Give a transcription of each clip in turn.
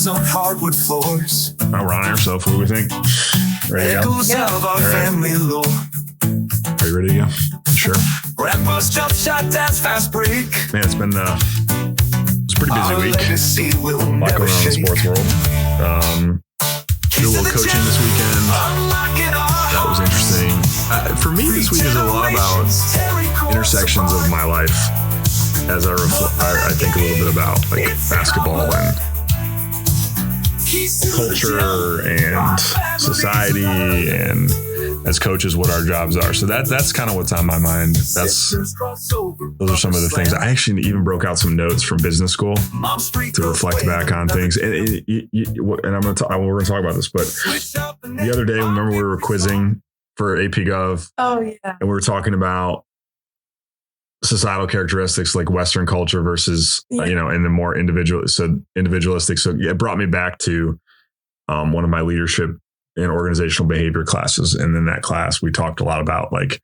Vibrations on hardwood floors. Now we're on yourself. What do we think? Ready to go? Echoes of our family lore. Are you ready to go? Sure. Rap bus, jump shot, dance, fast break. Man, it's been it's a pretty busy Our week. legacy will A lot never going on in the shake. sports world. Did a little coaching this weekend. That was interesting. For me, this week is a lot about intersections of my life as I think a little bit about like basketball and culture and society and as coaches what our jobs are. So that's kind of what's on my mind. Those are some of the things. I actually even broke out some notes from business school to reflect back on things. And we're going to talk about this, but the other day, remember we were quizzing for AP Gov. Oh yeah. And we were talking about societal characteristics like Western culture versus, and the more individualistic. So it brought me back to one of my leadership and organizational behavior classes. And in that class, we talked a lot about like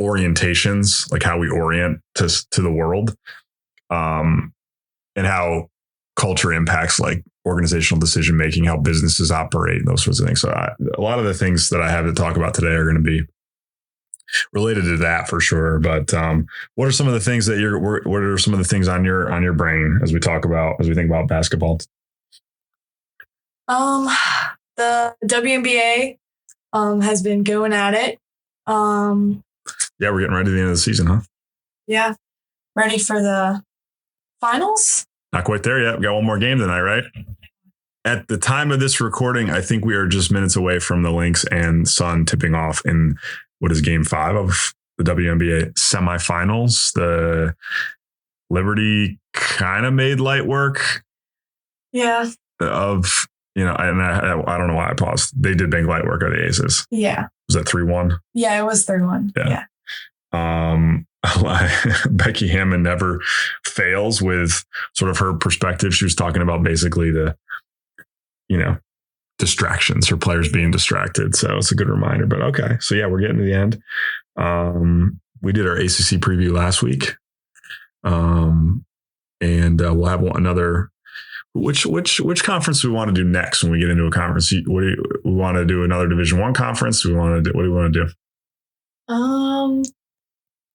orientations, like how we orient to the world, and how culture impacts like organizational decision making, how businesses operate, and those sorts of things. So a lot of the things that I have to talk about today are going to be related to that for sure. But what are some of the things that what are some of the things on your brain as we think about basketball? The WNBA has been going at it. Yeah, we're getting ready to the end of the season, huh? Yeah. Ready for the finals? Not quite there yet. We got one more game tonight, right? At the time of this recording, I think we are just minutes away from the Lynx and Sun tipping off in what is game 5 of the WNBA semifinals. The Liberty kind of made light work. Yeah. Of, and I don't know why I paused. They did make light work of the Aces. Yeah. Was that 3-1? Yeah, it was 3-1. Yeah. Becky Hammond never fails with sort of her perspective. She was talking about basically the, distractions, her players being distracted. So it's a good reminder, but okay. So yeah, we're getting to the end. We did our ACC preview last week. And we'll have another, which conference do we want to do next when we get into a conference? We want to do another Division I conference? What do we want to do?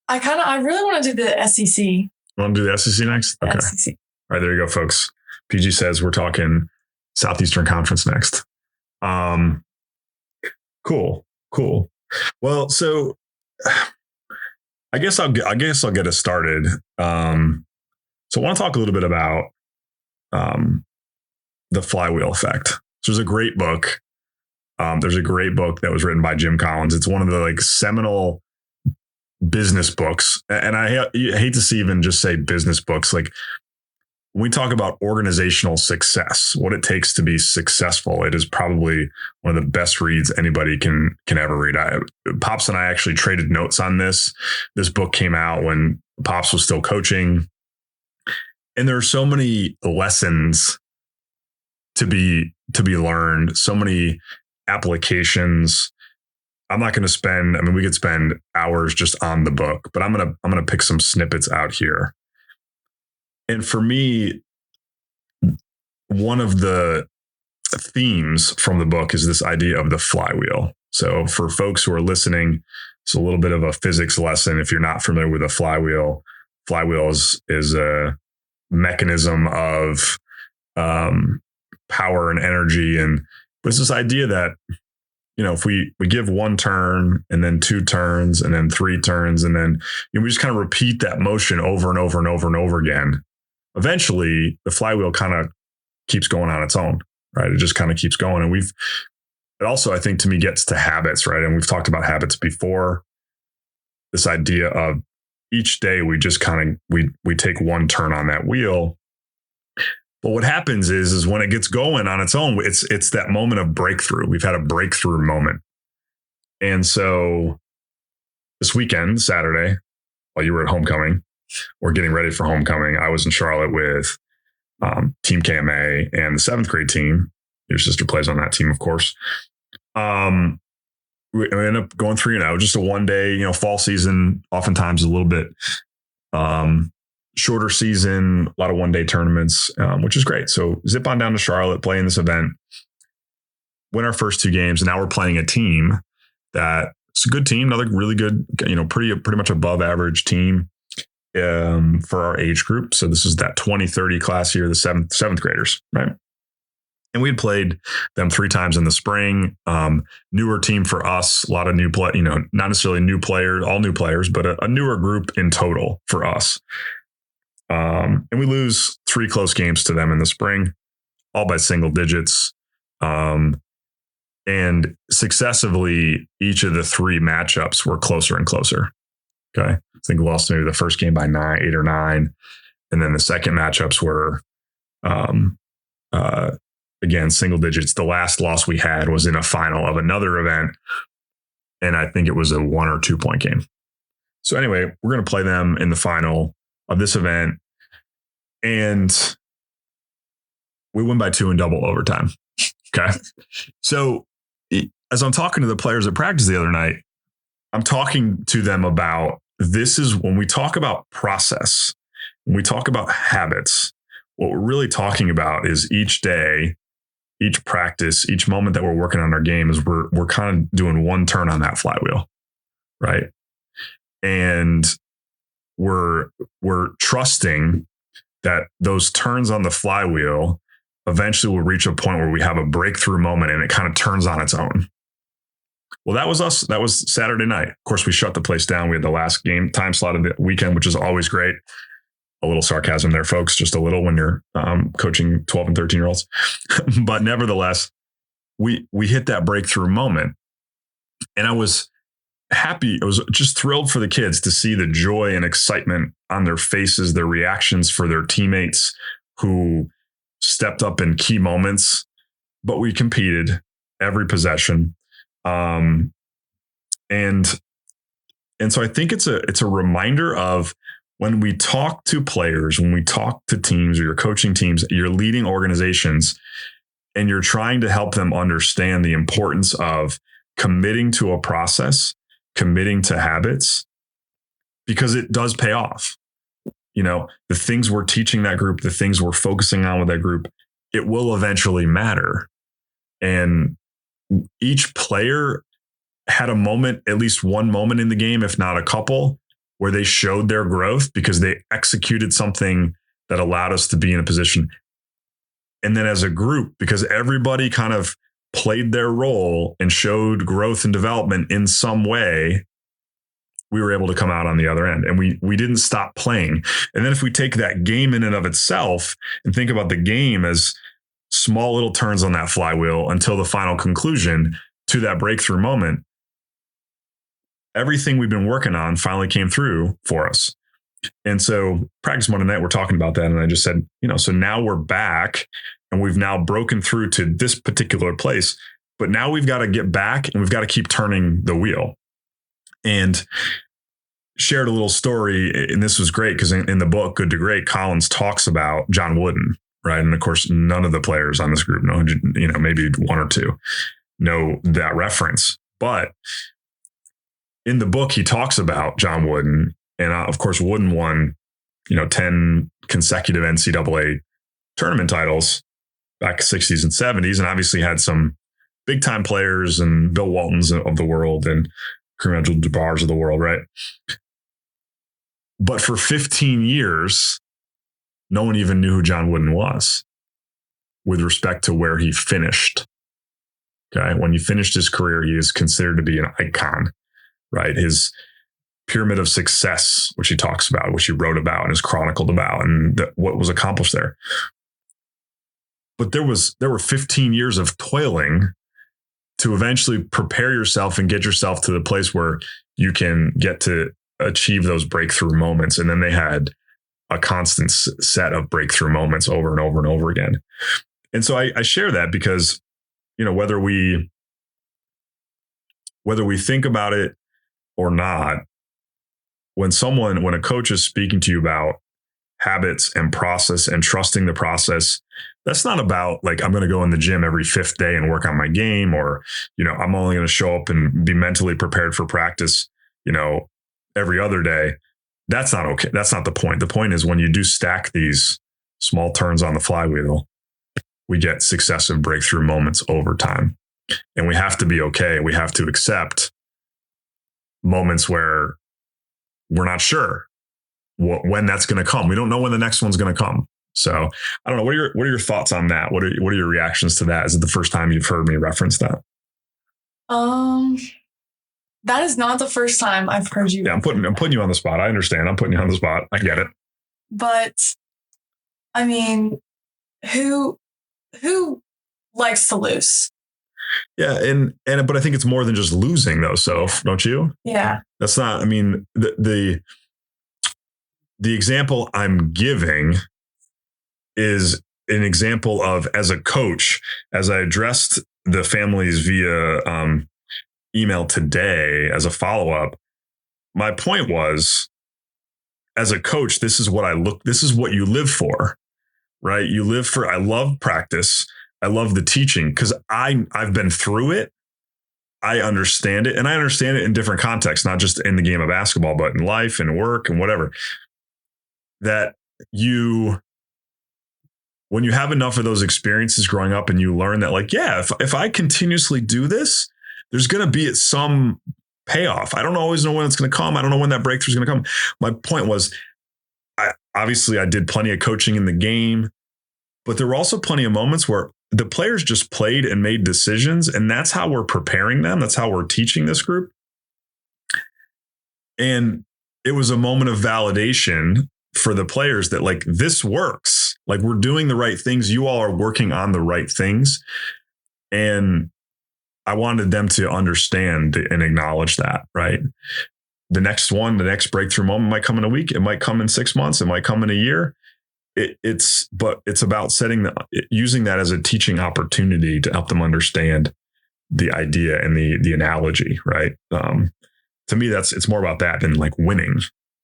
I really want to do the SEC. You want to do the SEC next? Okay. SEC. All right, there you go, folks. PG says we're talking Southeastern Conference next. Cool. Well, so I guess I'll get us started. So I want to talk a little bit about the Flywheel effect. So there's a great book. That was written by Jim Collins. It's one of the like seminal business books. And I hate to even just say business books. Like when we talk about organizational success, what it takes to be successful, it is probably one of the best reads anybody can ever read. Pops and I actually traded notes on this. This book came out when Pops was still coaching. And there are so many lessons to be learned, so many applications. I'm not going to we could spend hours just on the book, but I'm going to pick some snippets out here. And for me, one of the themes from the book is this idea of the flywheel. So for folks who are listening, it's a little bit of a physics lesson. If you're not familiar with a flywheel is a mechanism of power and energy. But it's this idea that, if we give one turn and then 2 turns and then 3 turns, and then we just kind of repeat that motion over and over and over and over again, eventually the flywheel kind of keeps going on its own, right? It just kind of keeps going. And it also, I think, to me, gets to habits, right? And we've talked about habits before. This idea of each day we just kind of, we take one turn on that wheel. But what happens is when it gets going on its own, it's that moment of breakthrough. We've had a breakthrough moment. And so this weekend, Saturday, while you were at homecoming or getting ready for homecoming, I was in Charlotte with Team KMA and the 7th grade team. Your sister plays on that team, of course. We ended up going 3-0, just a one day, fall season, oftentimes a little bit shorter season, a lot of one-day tournaments, which is great. So zip on down to Charlotte, play in this event, win our first 2 games, and now we're playing a team that it's a good team, another really good, pretty much above average team for our age group. So this is that 2030 class year, the seventh graders, right? And we had played them 3 times in the spring. Newer team for us, a lot of new not necessarily new players, all new players, but a newer group in total for us. And we lose 3 close games to them in the spring, all by single digits. And successively, each of the 3 matchups were closer and closer. Okay. I think we lost maybe the first game by 8 or 9. And then the second matchups were, again, single digits. The last loss we had was in a final of another event. And I think it was a 1 or 2 point game. So anyway, we're going to play them in the final of this event. And we win by 2 in double overtime. Okay. So as I'm talking to the players at practice the other night, I'm talking to them about, this is when we talk about process, when we talk about habits, what we're really talking about is each day, each practice, each moment that we're working on our game is we're kind of doing one turn on that flywheel, right? And we're trusting that those turns on the flywheel eventually will reach a point where we have a breakthrough moment and it kind of turns on its own. Well, that was us. That was Saturday night. Of course, we shut the place down. We had the last game time slot of the weekend, which is always great. A little sarcasm there, folks, just a little when you're coaching 12 and 13-year-olds. But nevertheless, we hit that breakthrough moment. And I was happy. I was just thrilled for the kids to see the joy and excitement on their faces, their reactions for their teammates who stepped up in key moments. But we competed every possession. And so I think it's a reminder of, when we talk to players, when we talk to teams, or you're coaching teams, you're leading organizations, and you're trying to help them understand the importance of committing to a process, committing to habits, because it does pay off. The things we're teaching that group, the things we're focusing on with that group, it will eventually matter. And each player had a moment, at least one moment in the game, if not a couple, where they showed their growth because they executed something that allowed us to be in a position. And then as a group, because everybody kind of played their role and showed growth and development in some way, we were able to come out on the other end, and we didn't stop playing. And then if we take that game in and of itself and think about the game as small little turns on that flywheel until the final conclusion to that breakthrough moment, everything we've been working on finally came through for us. And so practice Monday night, we're talking about that. And I just said, so now we're back and we've now broken through to this particular place, but now we've got to get back and we've got to keep turning the wheel. And shared a little story. And this was great because in the book, Good to Great, Collins talks about John Wooden, right? And of course, none of the players on this group know, maybe 1 or 2 know that reference. But in the book, he talks about John Wooden, and of course, Wooden won, 10 consecutive NCAA tournament titles back 60s and 70s, and obviously had some big time players and Bill Waltons of the world and Kareem Abdul-Jabbar's of the world, right? But for 15 years, no one even knew who John Wooden was with respect to where he finished. Okay, when he finished his career, he is considered to be an icon. Right. His pyramid of success, which he talks about, which he wrote about and is chronicled about, and what was accomplished there. But there were 15 years of toiling to eventually prepare yourself and get yourself to the place where you can get to achieve those breakthrough moments. And then they had a constant set of breakthrough moments over and over and over again. And so I share that because, whether we think about it or not, when a coach is speaking to you about habits and process and trusting the process, that's not about like, I'm going to go in the gym every 5th day and work on my game, or, I'm only going to show up and be mentally prepared for practice, every other day. That's not okay. That's not the point. The point is when you do stack these small turns on the flywheel, we get successive breakthrough moments over time. And we have to be okay. We have to accept moments where we're not sure when that's going to come. We don't know when the next one's going to come. So I don't know. What are your thoughts on that? What are your reactions to that? Is it the first time you've heard me reference that? That is not the first time I've heard you. Yeah, I'm putting you on the spot. I understand. I'm putting you on the spot. I get it. But I mean, who likes to lose? Yeah, but I think it's more than just losing though. So don't you? Yeah. That's not. I mean, the example I'm giving is an example of, as a coach, as I addressed the families via email today as a follow-up, my point was, as a coach, this is what you live for, right? You live for, I love practice. I love the teaching because I've been through it. I understand it, and I understand it in different contexts, not just in the game of basketball, but in life and work and whatever. That when you have enough of those experiences growing up and you learn that, like, yeah, if I continuously do this, there's going to be some payoff. I don't always know when it's going to come. I don't know when that breakthrough is going to come. My point was, I did plenty of coaching in the game, but there were also plenty of moments where the players just played and made decisions. And that's how we're preparing them. That's how we're teaching this group. And it was a moment of validation for the players that, like, this works. Like, we're doing the right things. You all are working on the right things. And I wanted them to understand and acknowledge that, right? The next breakthrough moment might come in a week. It might come in 6 months. It might come in a year. It's about using that as a teaching opportunity to help them understand the idea and the analogy, right? To me, it's more about that than like winning.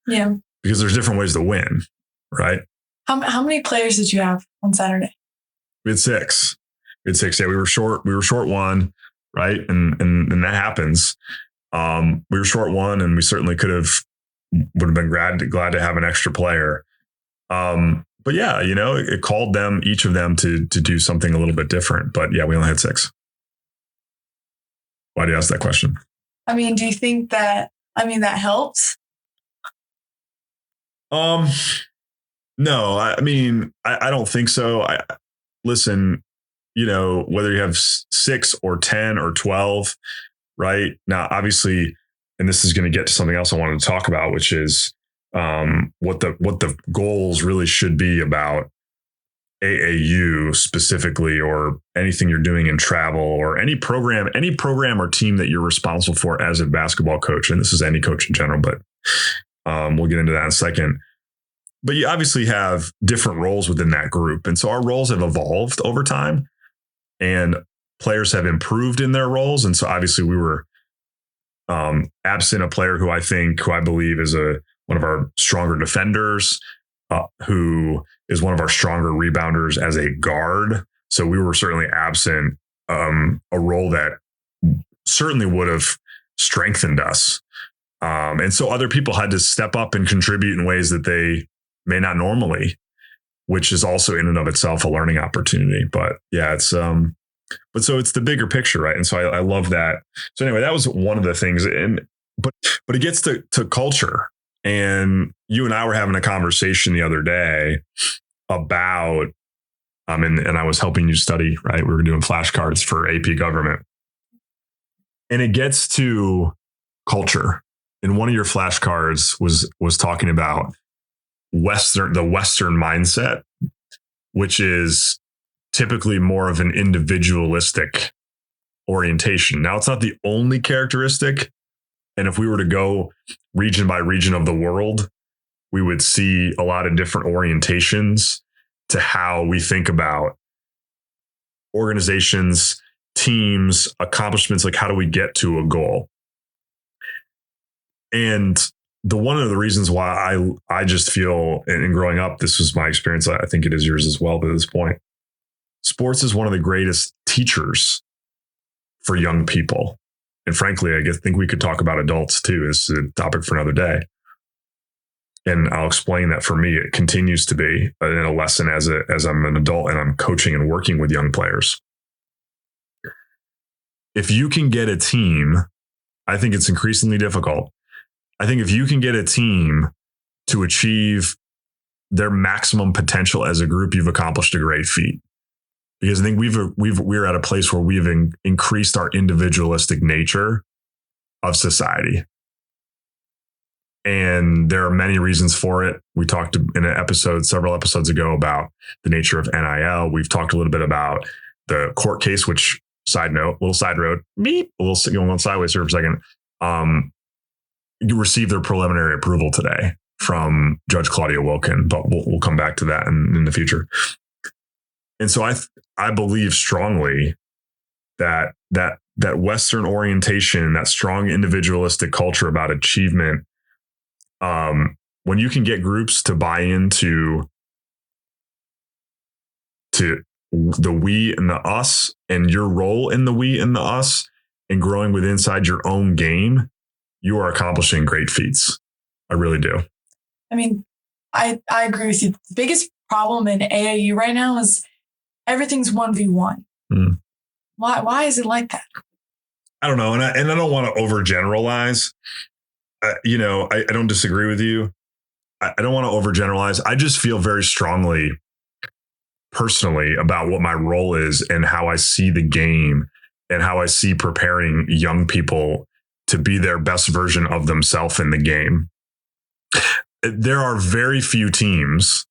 Yeah. Because there's different ways to win, right? How many players did you have on Saturday? We had six. Yeah, we were short one, right? And that happens. We were short one, and we certainly would have been glad to have an extra player. But yeah, it called each of them to do something a little bit different. But yeah, we only had six. Why do you ask that question? I mean, do you think that helped? No, I don't think so. Listen, whether you have 6 or 10 or 12, right? Now, obviously, and this is going to get to something else I wanted to talk about, which is what the goals really should be about AAU specifically, or anything you're doing in travel, or any program or team that you're responsible for as a basketball coach. And this is any coach in general, but we'll get into that in a second. But you obviously have different roles within that group. And so our roles have evolved over time, and players have improved in their roles. And so obviously we were absent a player who I believe is one of our stronger defenders, who is one of our stronger rebounders as a guard. So we were certainly absent a role that certainly would have strengthened us. And so other people had to step up and contribute in ways that they may not normally, which is also in and of itself a learning opportunity. But yeah, it's but so it's the bigger picture, right? And so I love that. So anyway, that was one of the things. But it gets to culture. And you and I were having a conversation the other day about, and I was helping you study, right? We were doing flashcards for AP government. And it gets to culture. And one of your flashcards was talking about the Western mindset, which is typically more of an individualistic orientation. Now, it's not the only characteristic. And if we were to go region by region of the world, we would see a lot of different orientations to how we think about organizations, teams, accomplishments, like how do we get to a goal? And one of the reasons why I just feel, and growing up, this was my experience, I think it is yours as well to this point, sports is one of the greatest teachers for young people. And frankly, think we could talk about adults too. It's a topic for another day. And I'll explain that for me, it continues to be a lesson as I'm an adult and I'm coaching and working with young players. If you can get a team, I think it's increasingly difficult. I think if you can get a team to achieve their maximum potential as a group, you've accomplished a great feat. Because I think we're at a place where we've increased our individualistic nature of society. And there are many reasons for it. We talked in an episode, several episodes ago, about the nature of NIL. We've talked a little bit about the court case, which, side note, little side road, beep, a little going sideways here for a second. You received their preliminary approval today from Judge Claudia Wilkin, but we'll come back to that in the future. And so I believe strongly that Western orientation, that strong individualistic culture about achievement, when you can get groups to buy into the we and the us and your role in the we and the us and growing with inside your own game, you are accomplishing great feats. I really do. I mean, I agree with you. The biggest problem in AAU right now is everything's 1v1. Mm. Why is it like that? I don't know. And I don't want to overgeneralize. I don't disagree with you. I don't want to overgeneralize. I just feel very strongly personally about what my role is and how I see the game and how I see preparing young people to be their best version of themselves in the game. There are very few teams,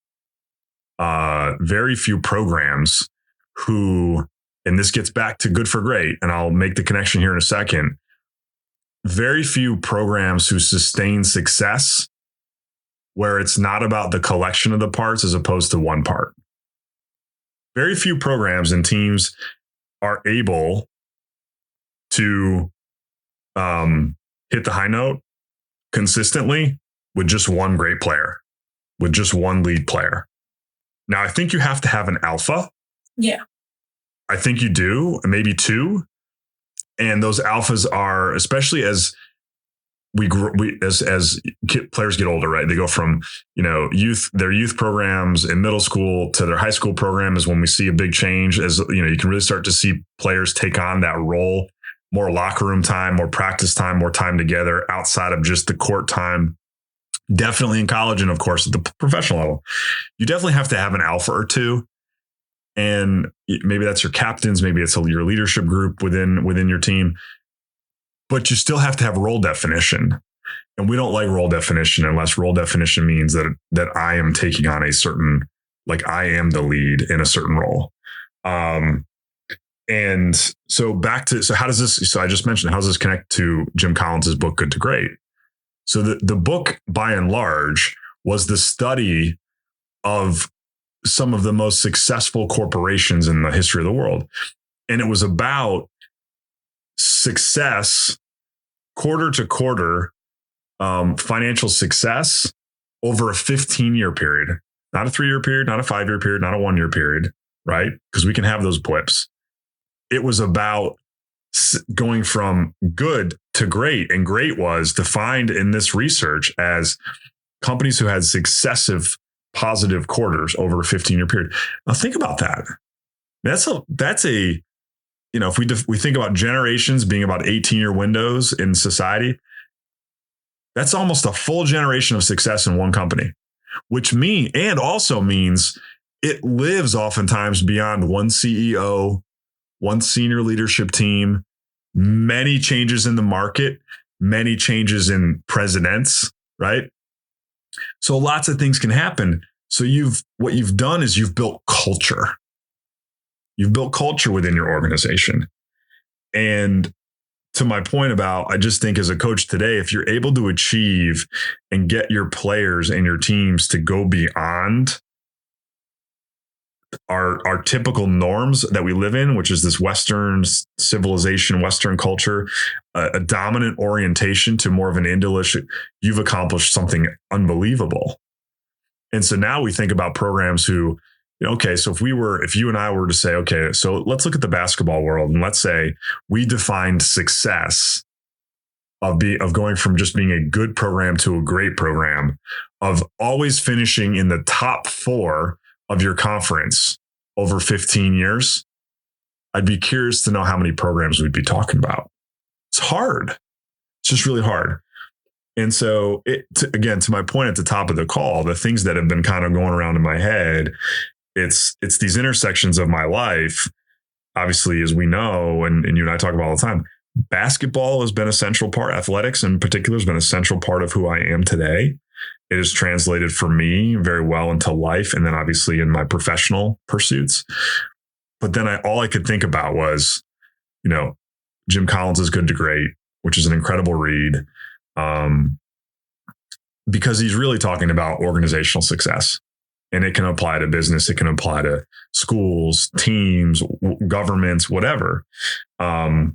very few programs who, and this gets back to good for great, and I'll make the connection here in a second. Very few programs who sustain success where it's not about the collection of the parts as opposed to one part. Very few programs and teams are able to hit the high note consistently with just one great player, with just one lead player. Now, I think you have to have an alpha. Yeah. I think you do, maybe two. And those alphas are, especially as as players get older, right? They go from, their youth programs in middle school to their high school program is when we see a big change. As you can really start to see players take on that role, more locker room time, more practice time, more time together outside of just the court time. Definitely in college. And of course, at the professional level, you definitely have to have an alpha or two. And maybe that's your captains, maybe it's your leadership group within your team, but you still have to have role definition. And we don't like role definition unless role definition means that I am taking on a certain, like I am the lead in a certain role. And so how does this, so I just mentioned, how does this connect to Jim Collins's book, Good to Great? So the book by and large was the study of some of the most successful corporations in the history of the world. And it was about success, quarter to quarter, financial success over a 15-year period, not a 3-year period, not a 5-year period, not a 1-year period, right? Because we can have those blips. It was about going from good to great. And great was defined in this research as companies who had successive positive quarters over a 15-year period. Now think about that. That's a if we think about generations being about 18-year windows in society, that's almost a full generation of success in one company, which also means it lives oftentimes beyond one CEO, one senior leadership team, many changes in the market, many changes in presidents, right? So lots of things can happen. So what you've done is you've built culture. You've built culture within your organization. And to my point about, I just think as a coach today, if you're able to achieve and get your players and your teams to go beyond our typical norms that we live in, which is this Western civilization, Western culture, a dominant orientation to more of an individualistic, you've accomplished something unbelievable. And so now we think about programs who, okay, so if you and I were to say, okay, so let's look at the basketball world and let's say we defined success of going from just being a good program to a great program, of always finishing in the top 4 of your conference over 15 years, I'd be curious to know how many programs we'd be talking about. It's hard. It's just really hard. And so, again, to my point at the top of the call, the things that have been kind of going around in my head, it's these intersections of my life. Obviously, as we know, and you and I talk about all the time, basketball has been a central part. Athletics in particular has been a central part of who I am today. It has translated for me very well into life, and then obviously in my professional pursuits. But then all I could think about was, Jim Collins' Good to Great, which is an incredible read, because he's really talking about organizational success. And it can apply to business. It can apply to schools, teams, governments, whatever. So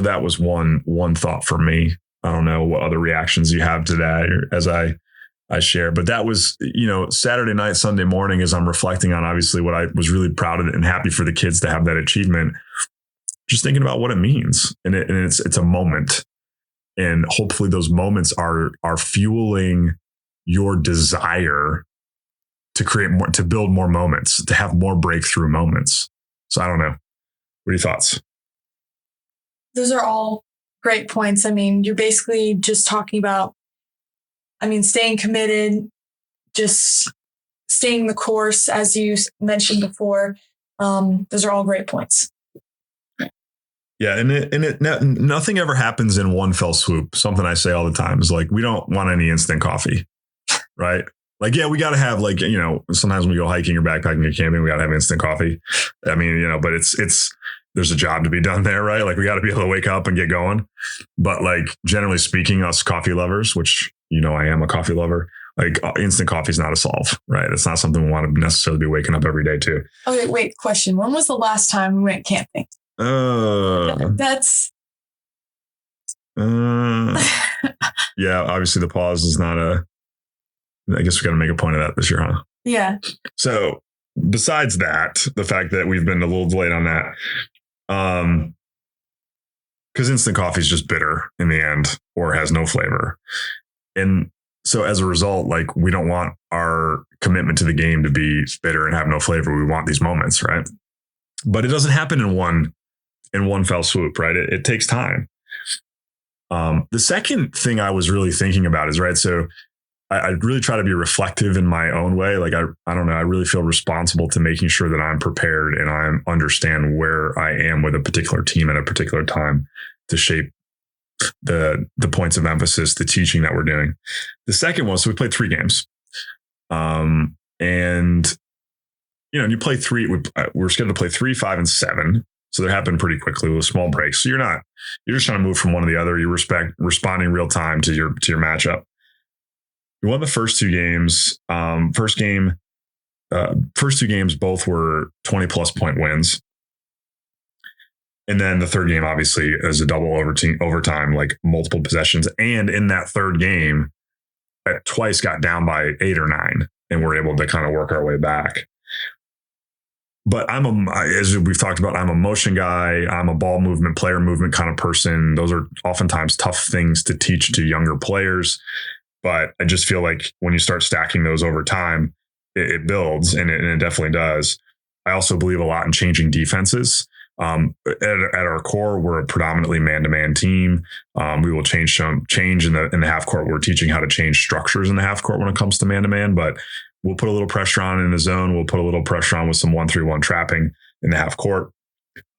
that was one thought for me. I don't know what other reactions you have to that as I share, but that was, Saturday night, Sunday morning, as I'm reflecting on obviously what I was really proud of and happy for the kids to have that achievement, just thinking about what it means. And it's a moment. And hopefully those moments are fueling your desire to create more, to build more moments, to have more breakthrough moments. So I don't know. What are your thoughts? Those are all great points. I mean, you're basically just talking about, staying committed, just staying the course, as you mentioned before. Those are all great points. Yeah, and nothing ever happens in one fell swoop. Something I say all the time is like, we don't want any instant coffee, right? Like, yeah, we got to have sometimes when we go hiking or backpacking or camping, we got to have instant coffee. But it's there's a job to be done there, right? Like we got to be able to wake up and get going. But like generally speaking, us coffee lovers, which I am a coffee lover, like instant coffee is not a solve, right? It's not something we want to necessarily be waking up every day to. Okay, wait, question. When was the last time we went camping? That's yeah, obviously the pause is not I guess we got to make a point of that this year, huh? Yeah. So besides that, the fact that we've been a little delayed on that, because instant coffee is just bitter in the end or has no flavor. And so as a result, like we don't want our commitment to the game to be bitter and have no flavor. We want these moments, right? But it doesn't happen in one fell swoop, right? It takes time. The second thing I was really thinking about is, right, so I really try to be reflective in my own way. Like, I don't know, I really feel responsible to making sure that I'm prepared and I understand where I am with a particular team at a particular time to shape the points of emphasis, the teaching that we're doing. The second one, so we played 3 games. And you play 3, we're scheduled to play 3, 5, and 7. So they happen pretty quickly with small breaks. So you're just trying to move from one to the other. You're responding real time to your matchup. We won the first 2 games. First 2 games, both were 20 plus point wins. And then the third game, obviously, is a double overtime, like multiple possessions. And in that third game, twice got down by 8 or 9, and we're able to kind of work our way back. But as we've talked about, I'm a motion guy. I'm a ball movement, player movement kind of person. Those are oftentimes tough things to teach to younger players. But I just feel like when you start stacking those over time, it builds, and it definitely does. I also believe a lot in changing defenses. At our core, we're a predominantly man-to-man team. We will change in the half court. We're teaching how to change structures in the half court when it comes to man-to-man, but we'll put a little pressure on in the zone. We'll put a little pressure on with some 1-3-1 trapping in the half court.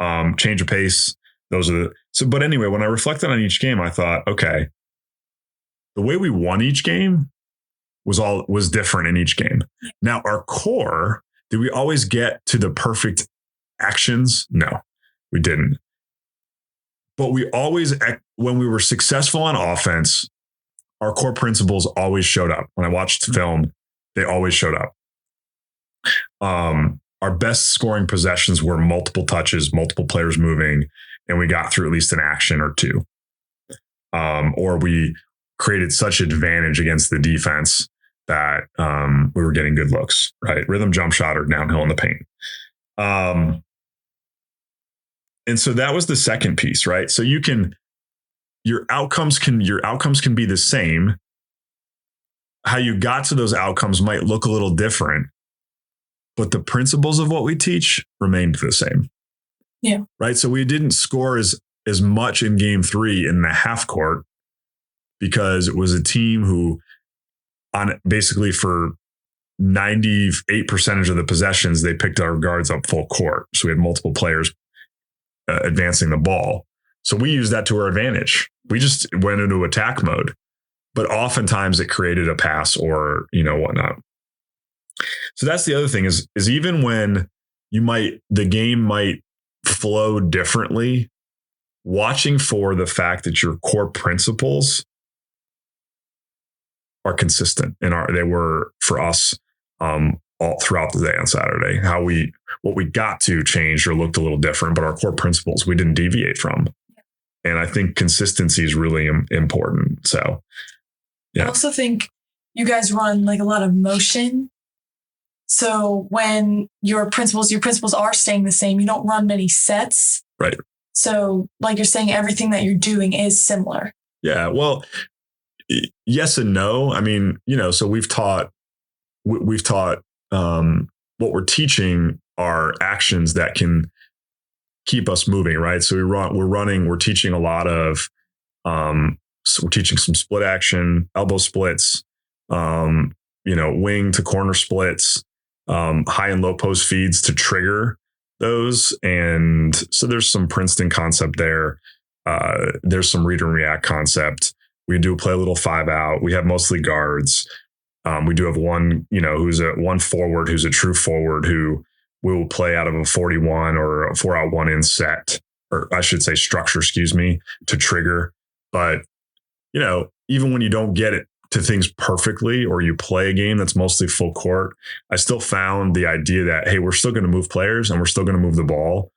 Change of pace. But anyway, when I reflected on each game, I thought, okay, the way we won each game was different in each game. Now, our core, did we always get to the perfect actions? No, we didn't. But we always, when we were successful on offense, our core principles always showed up. When I watched film, they always showed up. Our best scoring possessions were multiple touches, multiple players moving, and we got through at least an action or 2. Or we created such advantage against the defense that we were getting good looks, right? Rhythm jump shot or downhill in the paint. And so that was the second piece, right? So your outcomes can be the same. How you got to those outcomes might look a little different, but the principles of what we teach remained the same. Yeah. Right. So we didn't score as much in game 3 in the half court because it was a team who on basically for 98% of the possessions, they picked our guards up full court. So we had multiple players advancing the ball. So we used that to our advantage. We just went into attack mode, but oftentimes it created a pass or, whatnot. So that's the other thing is even when the game might flow differently, watching for the fact that your core principles are consistent and they were for us all throughout the day on Saturday. What we got to change or looked a little different, but our core principles we didn't deviate from. And I think consistency is really important. So, yeah. I also think you guys run like a lot of motion. So when your principles are staying the same, you don't run many sets. Right. So like you're saying, everything that you're doing is similar. Yeah. Well, yes and no. I mean, so we've taught what we're teaching are actions that can keep us moving, right? So we're teaching a lot of, so we're teaching some split action, elbow splits, wing to corner splits, high and low post feeds to trigger those. And so there's some Princeton concept there. There's some read and react concept. We do play a little 5 out. We have mostly guards. We do have one, who's one forward, who's a true forward who will play out of a 41 or a 4-out 1-in set, or I should say structure, to trigger. But, even when you don't get it to things perfectly, or you play a game that's mostly full court, I still found the idea that, hey, we're still going to move players and we're still going to move the ball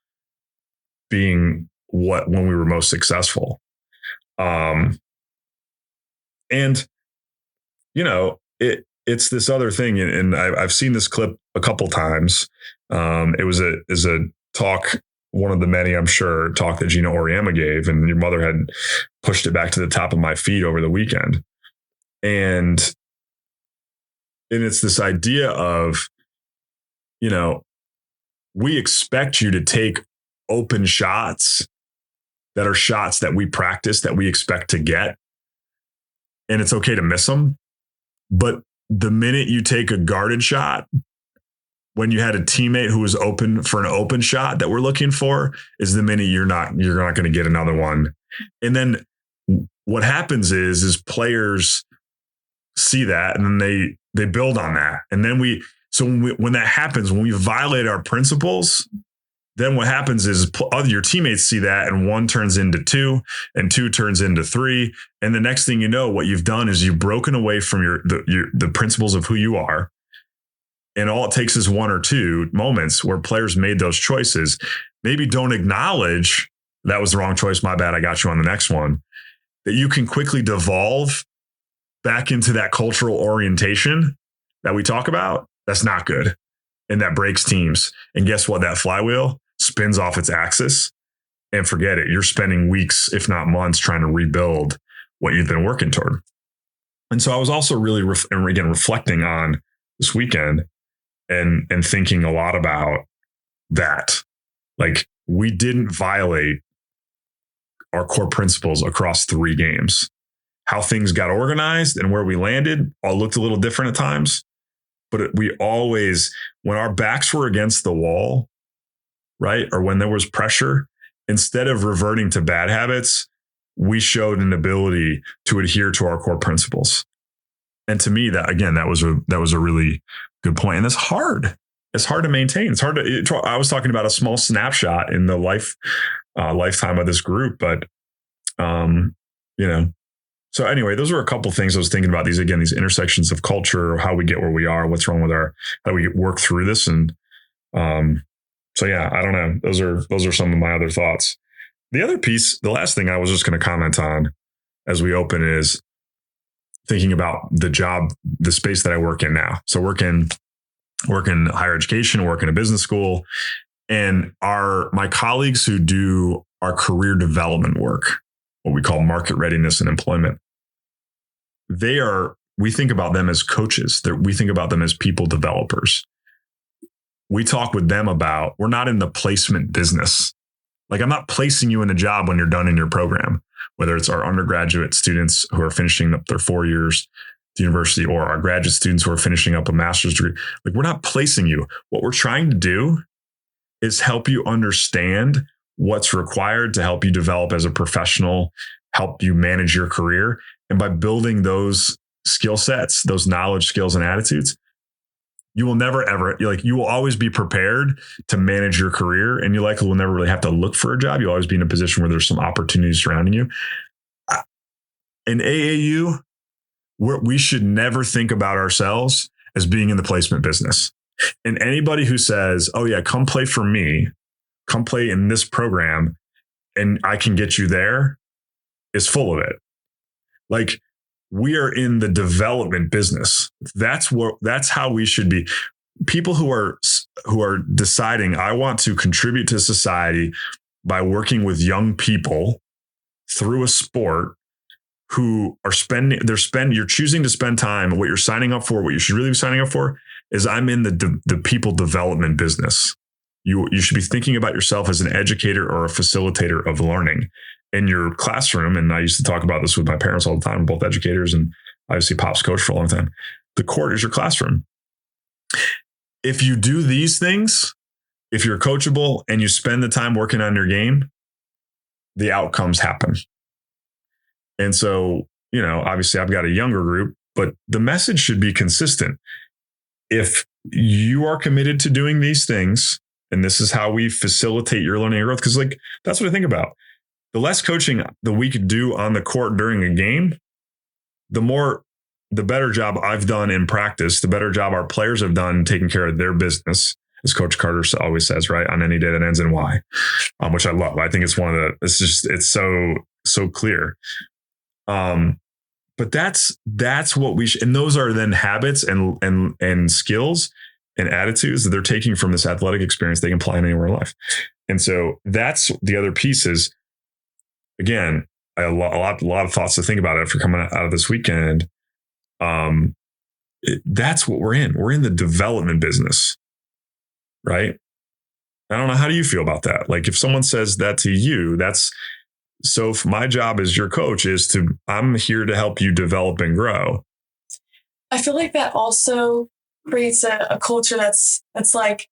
being when we were most successful. And, it's this other thing. And I've seen this clip a couple times. It was a talk, one of the many, I'm sure, talk that Gina Oriema gave, and your mother had pushed it back to the top of my feed over the weekend. And it's this idea of, we expect you to take open shots that are shots that we practice, that we expect to get. And it's okay to miss them. But the minute you take a guarded shot, when you had a teammate who was open for an open shot that we're looking for, is the minute you're not going to get another one. And then what happens is players see that and then they build on that. And then when that happens, when we violate our principles, then what happens is your teammates see that, and 1 turns into 2 and 2 turns into 3. And the next thing you know, what you've done is you've broken away from the principles of who you are. And all it takes is 1 or 2 moments where players made those choices. Maybe don't acknowledge that was the wrong choice. My bad. I got you on the next one. That you can quickly devolve back into that cultural orientation that we talk about. That's not good. And that breaks teams. And guess what? That flywheel spins off its axis, and forget it. You're spending weeks, if not months, trying to rebuild what you've been working toward. And so I was also really, reflecting on this weekend and thinking a lot about that. Like, we didn't violate our core principles across 3 games. How things got organized and where we landed all looked a little different at times. But we always, when our backs were against the wall, right, or when there was pressure, instead of reverting to bad habits, we showed an ability to adhere to our core principles. And to me, that was a really good point. And that's hard. It's hard to maintain. It's hard to. I was talking about a small snapshot in the lifetime of this group, but So anyway, those were a couple things I was thinking about. These intersections of culture, how we get where we are, what's wrong with how do we work through this, and so yeah, I don't know. Those are some of my other thoughts. The other piece, the last thing I was just going to comment on as we open is thinking about the space that I work in now. So work in higher education, work in a business school, And my colleagues who do our career development work, what we call market readiness and employment, we think about them as coaches. We think about them as people developers. We talk with them about, we're not in the placement business. Like, I'm not placing you in a job when you're done in your program, whether it's our undergraduate students who are finishing up their 4 years at the university or our graduate students who are finishing up a master's degree. Like, we're not placing you. What we're trying to do is help you understand what's required to help you develop as a professional, help you manage your career. And by building those skill sets, those knowledge, skills, and attitudes, you will never, ever, you will always be prepared to manage your career, and you likely will never really have to look for a job. You'll always be in a position where there's some opportunities surrounding you. In AAU, we should never think about ourselves as being in the placement business. And anybody who says, oh yeah, come play for me, come play in this program, and I can get you there, is full of it. Like, we are in the development business. That's how we should be. People who are deciding, I want to contribute to society by working with young people through a sport, who are you're choosing to spend time. What you're signing up for, what you should really be signing up for, is I'm in the people development business. You should be thinking about yourself as an educator or a facilitator of learning in your classroom. And I used to talk about this with my parents all the time, both educators and obviously Pop's coach for a long time. The court is your classroom. If you do these things, if you're coachable and you spend the time working on your game, the outcomes happen. And so, obviously I've got a younger group, but the message should be consistent. If you are committed to doing these things, and this is how we facilitate your learning and growth, because that's what I think about. The less coaching that we could do on the court during a game, the better job I've done in practice, the better job our players have done taking care of their business, as Coach Carter always says, right? On any day that ends in Y, which I love. I think it's it's so clear. But that's what we should, and those are then habits and skills and attitudes that they're taking from this athletic experience they can apply anywhere in life. And so that's the other piece is, again, I have a lot of thoughts to think about after coming out of this weekend. That's what we're in. We're in the development business, right? I don't know. How do you feel about that? Like, if someone says that to you, so if my job as your coach I'm here to help you develop and grow. I feel like that also creates a culture that's like,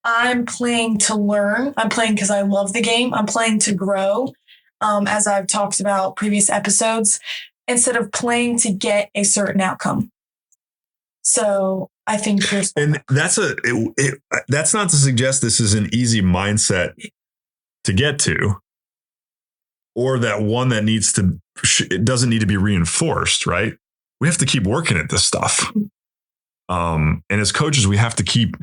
I'm playing to learn. I'm playing because I love the game. I'm playing to grow. As I've talked about previous episodes, instead of playing to get a certain outcome. So I think and that's not to suggest this is an easy mindset to get to, or that one that it doesn't need to be reinforced, right? We have to keep working at this stuff. And as coaches, we have to keep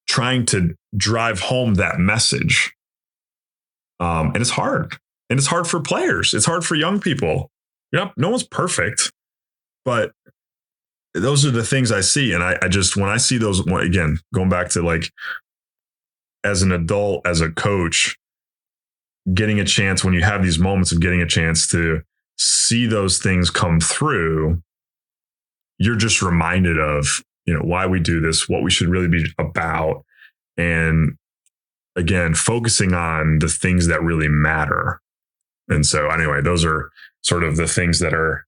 trying to drive home that message. And it's hard. And it's hard for players. It's hard for young people. No one's perfect, but those are the things I see. And I just, when I see those, again, going back to as an adult, as a coach, getting a chance, when you have these moments of getting a chance to see those things come through, you're just reminded of, why we do this, what we should really be about. And again, focusing on the things that really matter. And so anyway, those are sort of the things that were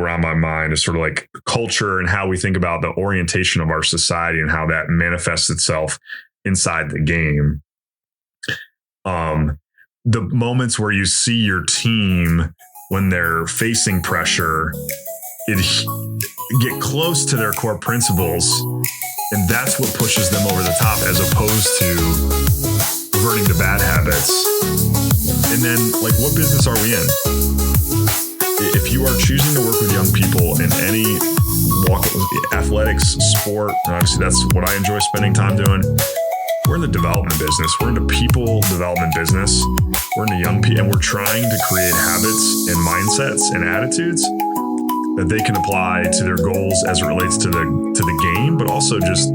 on my mind, is sort of like culture and how we think about the orientation of our society and how that manifests itself inside the game. The moments where you see your team when they're facing pressure, get close to their core principles, and that's what pushes them over the top, as opposed to reverting to bad habits. And then, what business are we in? If you are choosing to work with young people in any walk, athletics, sport, and obviously that's what I enjoy spending time doing, we're in the development business. We're in the people development business. We're in the young people, and we're trying to create habits and mindsets and attitudes that they can apply to their goals as it relates to the game, but also just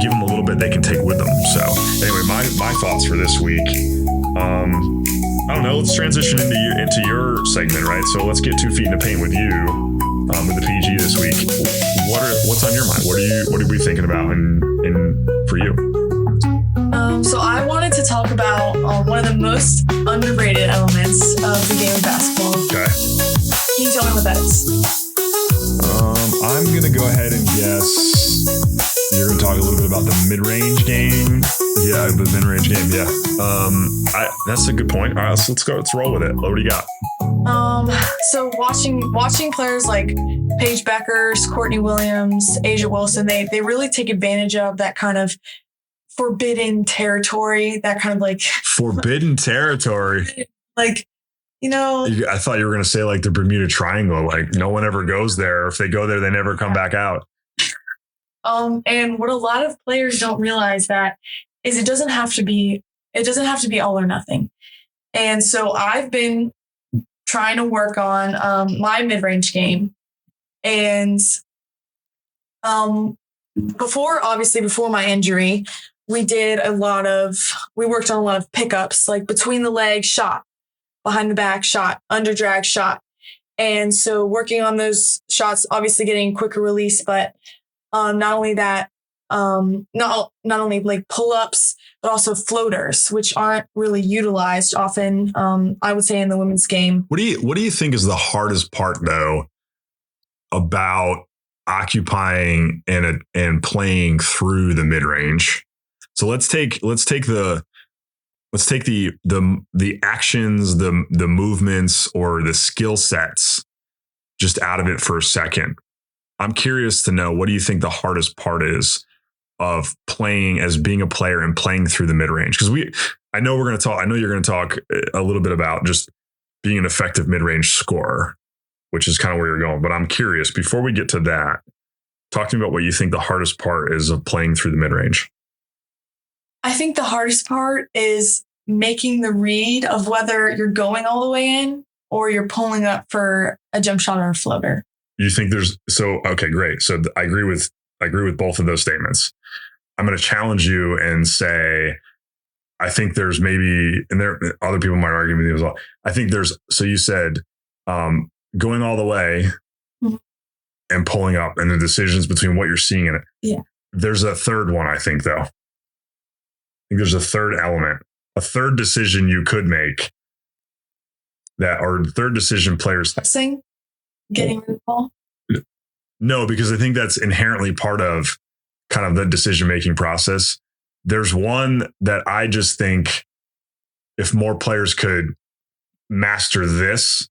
give them a little bit they can take with them. So anyway, my thoughts for this week. I don't know. Let's transition into your segment, right? So let's get 2 feet in the paint with you, with the PG this week. What's on your mind? What are we thinking about in for you? So I wanted to talk about one of the most underrated elements of the game of basketball. Okay. Can you tell me what that is? I'm gonna go ahead and guess you're gonna talk a little bit about the mid-range game. Yeah, the mid-range game. Yeah. That's a good point. All right, let's go. Let's roll with it. What do you got? So watching players like Paige Beckers, Courtney Williams, Asia Wilson, they really take advantage of that kind of forbidden territory, that kind of like forbidden territory. Like, I thought you were going to say like the Bermuda Triangle, like no one ever goes there. If they go there, they never come back out. And what a lot of players don't realize that is it doesn't have to be all or nothing. And so I've been trying to work on my mid-range game. And before my injury, we worked on a lot of pickups, like between the legs shot, behind the back shot, under drag shot. And so working on those shots, obviously getting quicker release, but not only that, not only like pull-ups, but also floaters, which aren't really utilized often, I would say, in the women's game. What do you think is the hardest part, though, about occupying and playing through the mid-range? So let's take the actions, the movements, or the skill sets just out of it for a second. I'm curious to know, what do you think the hardest part is of playing as being a player and playing through the mid-range? Because I know you're going to talk a little bit about just being an effective mid-range scorer, which is kind of where you're going. But I'm curious, before we get to that, talk to me about what you think the hardest part is of playing through the mid-range. I think the hardest part is making the read of whether you're going all the way in or you're pulling up for a jump shot or a floater. You think okay, great. So I agree with both of those statements. I'm going to challenge you and say, I think there's maybe, and there other people might argue with you as well. I think so you said going all the way and pulling up, and the decisions between what you're seeing in it. Yeah. There's a third one, I think, though. I think there's a third element, a third decision you could make third decision players. Getting rid of the ball? No, because I think that's inherently part of kind of the decision-making process. There's one that I just think if more players could master this,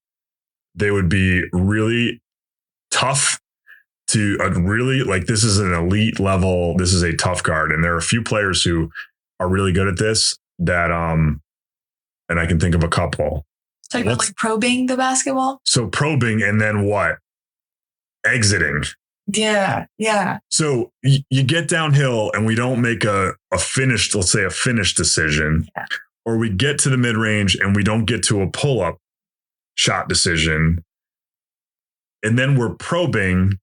they would be really tough to really, like, this is an elite level. This is a tough guard. And there are a few players who are really good at this that, and I can think of a couple. Talking about like probing the basketball? So probing, and then what? Exiting. Yeah. So you get downhill and we don't make a finished decision, or we get to the mid range and we don't get to a pull up shot decision. And then we're probing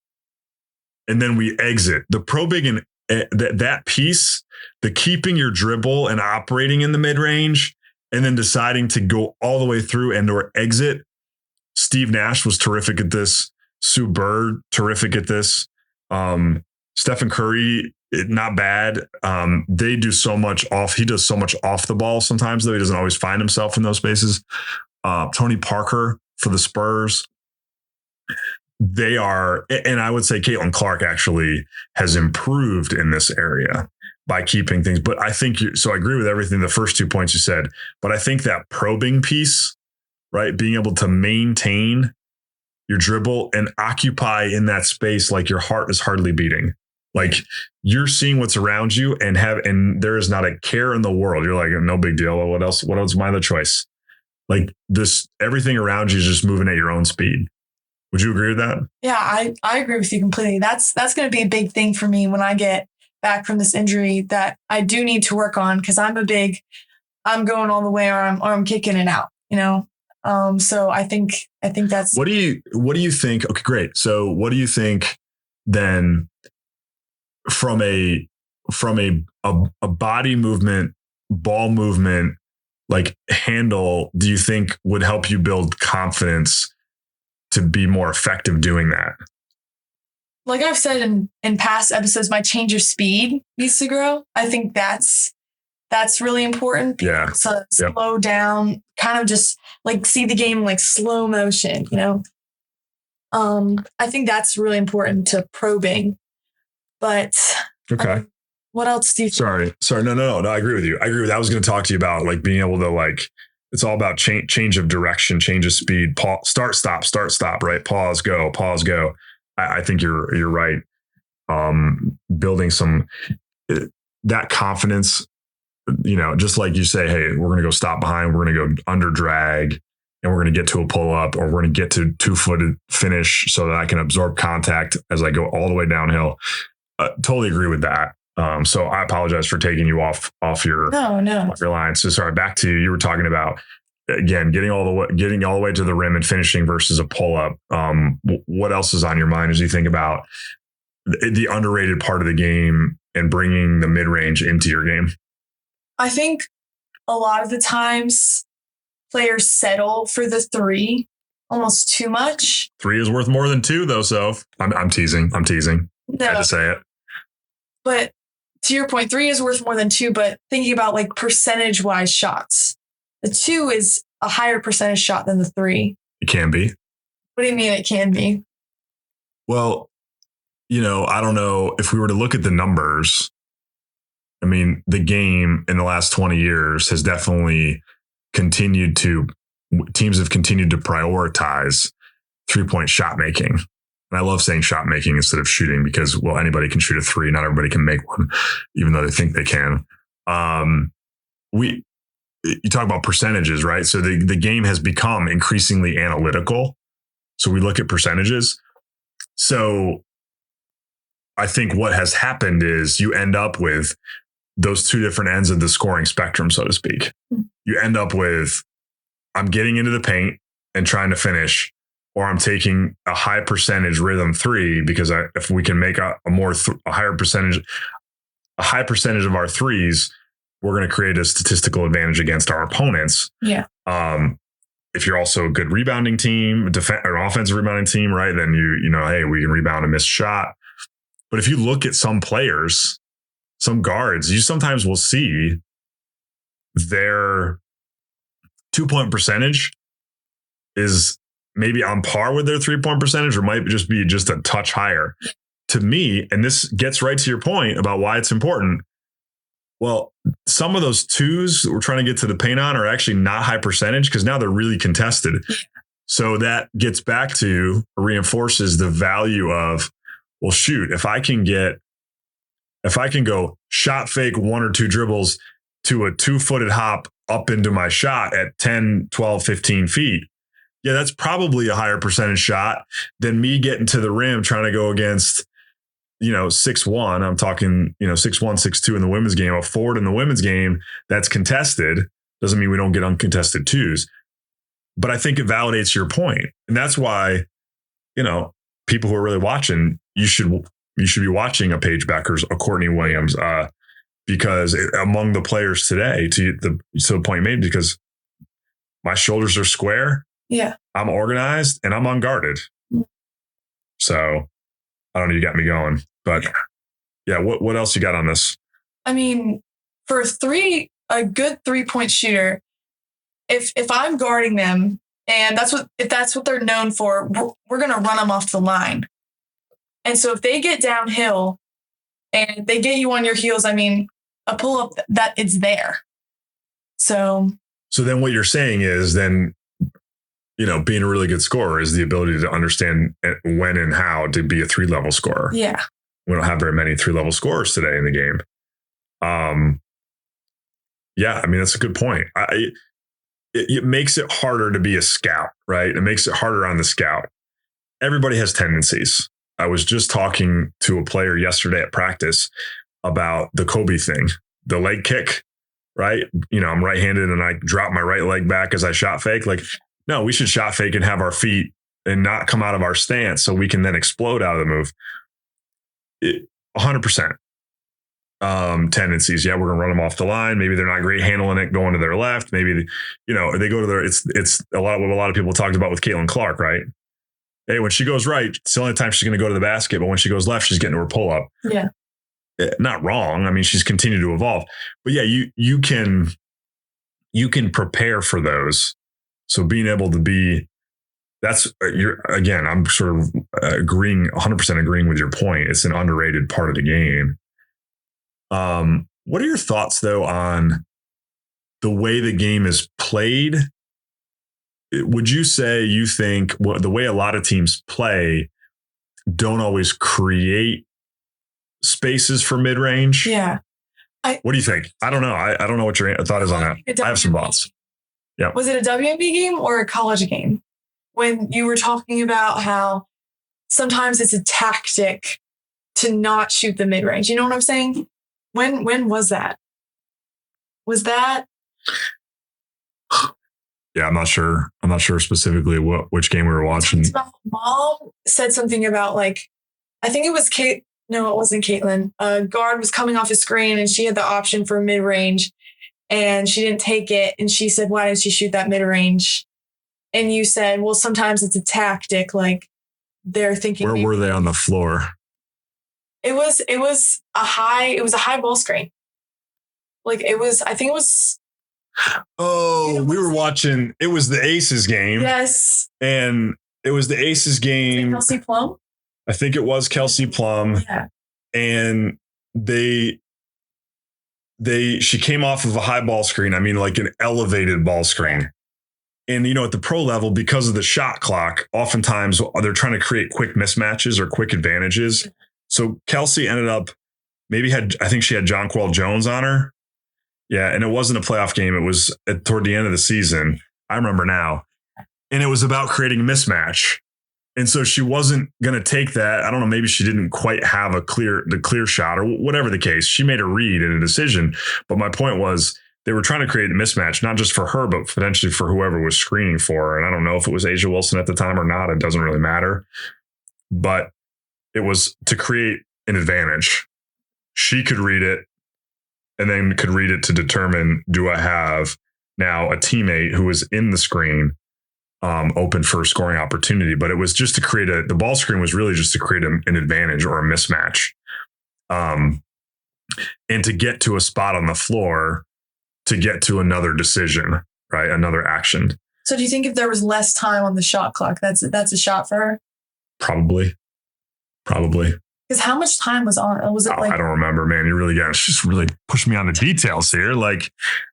and then we exit. The probing and that piece, the keeping your dribble and operating in the mid range and then deciding to go all the way through and or exit. Steve Nash was terrific at this. Sue Bird, terrific at this. Stephen Curry, not bad. They do so much he does so much off the ball sometimes, though he doesn't always find himself in those spaces. Tony Parker for the Spurs. They are, and I would say Caitlin Clark actually has improved in this area by keeping things. But I think so I agree with everything, the first 2 points you said, but I think that probing piece, right? Being able to maintain your dribble and occupy in that space like your heart is hardly beating. Like you're seeing what's around you and there is not a care in the world. You're like, no big deal. What else? What else is my other choice? Like this, everything around you is just moving at your own speed. Would you agree with that? Yeah, I agree with you completely. That's going to be a big thing for me when I get back from this injury that I do need to work on, because I'm going all the way or I'm kicking it out, So I think that's. What do you think? Okay, great. So what do you think then from a body movement ball movement, like handle, do you think would help you build confidence to be more effective doing that? Like I've said in past episodes, my change of speed needs to grow. I think that's really important. Yeah. To slow down, kind of just like see the game like slow motion, you know? I think that's really important to probing. But okay. What else do you think? Sorry. No. I agree with you. I was going to talk to you about like being able to like, it's all about change of direction, change of speed, pause, start, stop, right? Pause, go. I think you're right. Building some, that confidence, you know, just like you say, hey, we're going to go stop behind, we're going to go under drag, and we're going to get to a pull up, or we're going to get to 2-footed finish so that I can absorb contact as I go all the way downhill. Totally agree with that. So I apologize for taking you off your off your line. So sorry, back to you were talking about, again, getting all the way to the rim and finishing versus a pull up. What else is on your mind as you think about the underrated part of the game and bringing the mid range into your game? I think a lot of the times players settle for the 3 almost too much. 3 is worth more than 2 though. So I'm teasing. No. I had to say it. But to your point, 3 is worth more than 2, but thinking about like percentage wise shots, the 2 is a higher percentage shot than the 3. It can be. What do you mean it can be? Well, you know, I don't know if we were to look at the numbers. I mean, the game in the last 20 years has definitely teams have continued to prioritize 3-point shot making. And I love saying shot making instead of shooting because, well, anybody can shoot a 3. Not everybody can make one, even though they think they can. You talk about percentages, right? So the game has become increasingly analytical. So we look at percentages. So I think what has happened is you end up with those 2 different ends of the scoring spectrum, so to speak. You end up with, I'm getting into the paint and trying to finish, or I'm taking a high percentage rhythm 3 because if we can make a high percentage of our 3s, we're going to create a statistical advantage against our opponents. Yeah. If you're also a good rebounding team, or offensive rebounding team, right? Then you know, hey, we can rebound a missed shot. But if you look at some players, some guards, you sometimes will see their 2-point percentage is maybe on par with their 3-point percentage, or might just be just a touch higher. To me, and this gets right to your point about why it's important. Well, some of those 2s that we're trying to get to the paint on are actually not high percentage because now they're really contested. So that gets back to, reinforces the value of, well, shoot, if I can go shot fake 1 or 2 dribbles to a 2-footed hop up into my shot at 10, 12, 15 feet. Yeah, that's probably a higher percentage shot than me getting to the rim trying to go against, you know, 6'1". I'm talking, you know, 6'1", 6'2" in the women's game. A forward in the women's game that's contested doesn't mean we don't get uncontested 2s. But I think it validates your point. And that's why, you know, people who are really watching, you should be watching a Paige Beckers, a Courtney Williams, because among the players today, to the point you made, because my shoulders are square. Yeah. I'm organized and I'm unguarded. So I don't know, you got me going, but yeah, what else you got on this? I mean, for a good 3-point shooter, if I'm guarding them and if that's what they're known for, we're going to run them off the line. And so if they get downhill and they get you on your heels, I mean, a pull up, that it's there. So then what you're saying is then, you know, being a really good scorer is the ability to understand when and how to be a 3-level scorer. Yeah. We don't have very many 3-level scorers today in the game. Yeah, I mean, that's a good point. It makes it harder to be a scout, right? It makes it harder on the scout. Everybody has tendencies. I was just talking to a player yesterday at practice about the Kobe thing, the leg kick, right? You know, I'm right-handed and I drop my right leg back as I shot fake. Like, no, we should shot fake and have our feet and not come out of our stance so we can then explode out of the move. 100%. tendencies. Yeah, we're going to run them off the line. Maybe they're not great handling it going to their left. Maybe, they go to their, it's a lot what a lot of people talked about with Caitlin Clark, right? Hey, when she goes right, it's the only time she's going to go to the basket. But when she goes left, she's getting to her pull up. Yeah. Not wrong. I mean, she's continued to evolve, but yeah, you can prepare for those. So being able to be, I'm sort of 100% agreeing with your point. It's an underrated part of the game. What are your thoughts though on the way the game is played? Would you say you think the way a lot of teams play don't always create spaces for mid-range? Yeah. What do you think? I don't know. I don't know what your thought is on that. I have some thoughts. Yeah. Was it a WNBA game or a college game? When you were talking about how sometimes it's a tactic to not shoot the mid-range. You know what I'm saying? When was that? Was that? Yeah, I'm not sure. I'm not sure specifically which game we were watching. Mom said something about I think it was Kate. No, it wasn't Caitlin. A guard was coming off a screen and she had the option for mid-range and she didn't take it. And she said, why didn't she shoot that mid-range? And you said, well, sometimes it's a tactic. They're thinking. Where were they on the floor? It was a high ball screen. I think it was. Oh, we were watching. It was the Aces game. Yes. And it was the Aces game. Kelsey Plum? I think it was Kelsey Plum. Yeah. And she came off of a high ball screen. I mean, like an elevated ball screen. And, at the pro level, because of the shot clock, oftentimes they're trying to create quick mismatches or quick advantages. So Kelsey ended up I think she had Jonquel Jones on her. Yeah. And it wasn't a playoff game. It was toward the end of the season. I remember now. And it was about creating a mismatch. And so she wasn't going to take that. I don't know. Maybe she didn't quite have the clear shot or whatever the case. She made a read and a decision. But my point was they were trying to create a mismatch, not just for her, but potentially for whoever was screening for her. And I don't know if it was Asia Wilson at the time or not. It doesn't really matter. But it was to create an advantage. She could read it and then could read it to determine, do I have now a teammate who is in the screen open for a scoring opportunity? But it was just to create the ball screen was really just to create an advantage or a mismatch. And to get to a spot on the floor to get to another decision, right? Another action. So do you think if there was less time on the shot clock, that's a shot for her? Probably. Because how much time was on? Was it I don't remember, man. You really got to just really push me on the details here. I